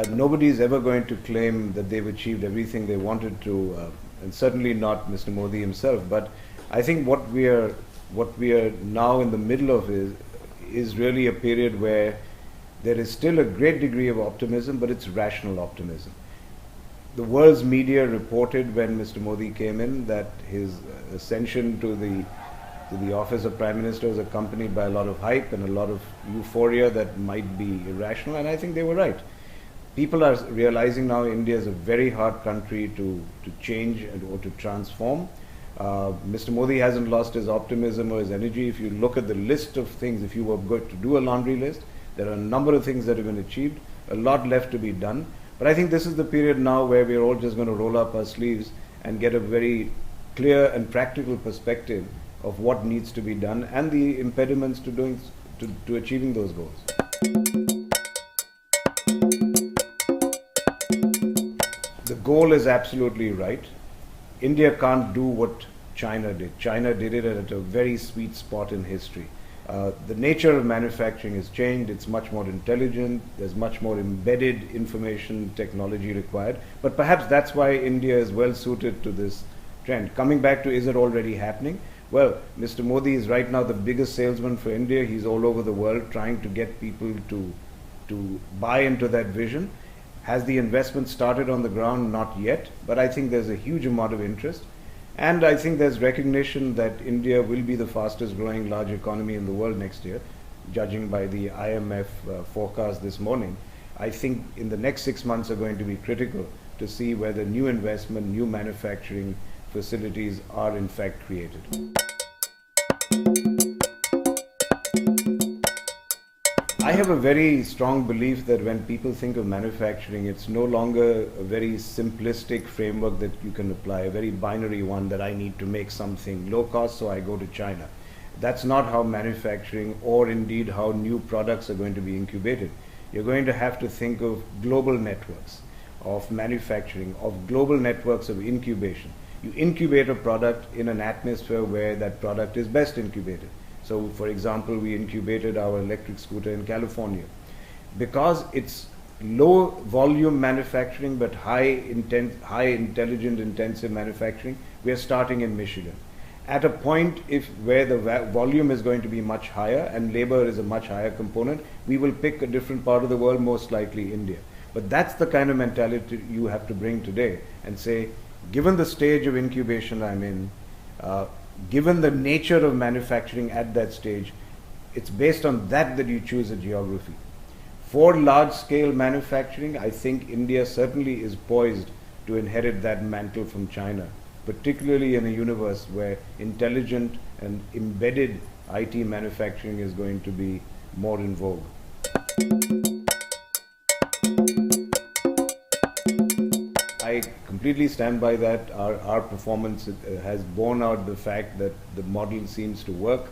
Nobody is ever going to claim that they've achieved everything they wanted to, and certainly not Mr. Modi himself. But I think what we are now in the middle of is really a period where there is still a great degree of optimism, but it's rational optimism. The world's media reported when Mr. Modi came in that his ascension to the office of Prime Minister was accompanied by a lot of hype and a lot of euphoria that might be irrational, and I think they were right. People are realizing now India is a very hard country to change or to transform. Mr. Modi hasn't lost his optimism or his energy. If you look at the list of things, if you were going to do a laundry list, there are a number of things that have been achieved, a lot left to be done. But I think this is the period now where we're all just going to roll up our sleeves and get a very clear and practical perspective of what needs to be done and the impediments to achieving those goals. The goal is absolutely right. India can't do what China did. China did it at a very sweet spot in history. The nature of manufacturing has changed. It's much more intelligent. There's much more embedded information technology required. But perhaps that's why India is well suited to this trend. Coming back to, is it already happening? Well, Mr. Modi is right now the biggest salesman for India. He's all over the world trying to get people to buy into that vision. Has the investment started on the ground? Not yet, but I think there's a huge amount of interest. And I think there's recognition that India will be the fastest growing large economy in the world next year, judging by the IMF forecast this morning. I think in the next 6 months are going to be critical to see whether new investment, new manufacturing facilities are in fact created. I have a very strong belief that when people think of manufacturing, it's no longer a very simplistic framework that you can apply, a very binary one that I need to make something low cost, so I go to China. That's not how manufacturing or indeed how new products are going to be incubated. You're going to have to think of global networks of manufacturing, of global networks of incubation. You incubate a product in an atmosphere where that product is best incubated. So, for example, we incubated our electric scooter in California. Because it's low volume manufacturing but high intelligent intensive manufacturing, we are starting in Michigan. At a point where the volume is going to be much higher and labor is a much higher component, we will pick a different part of the world, most likely India. But that's the kind of mentality you have to bring today and say, given the stage of incubation I'm in, given the nature of manufacturing at that stage, it's based on that you choose a geography. For large-scale manufacturing, I think India certainly is poised to inherit that mantle from China, particularly in a universe where intelligent and embedded IT manufacturing is going to be more in vogue. I completely stand by that. Our performance has borne out the fact that the model seems to work,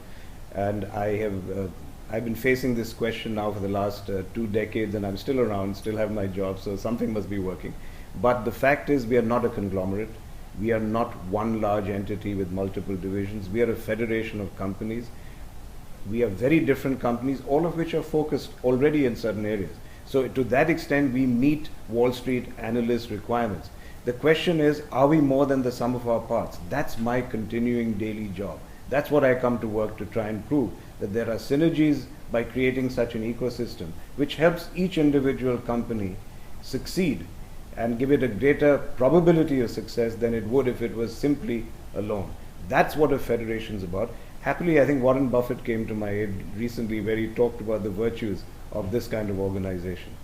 and I've been facing this question now for the last 2 decades, and I'm still around, still have my job, so something must be working. But the fact is, we are not a conglomerate. We are not one large entity with multiple divisions. We are a federation of companies. We are very different companies, all of which are focused already in certain areas. So to that extent, we meet Wall Street analyst requirements. The question is, are we more than the sum of our parts? That's my continuing daily job. That's what I come to work to try and prove, that there are synergies by creating such an ecosystem, which helps each individual company succeed and give it a greater probability of success than it would if it was simply alone. That's what a federation is about. Happily, I think Warren Buffett came to my aid recently where he talked about the virtues of this kind of organization.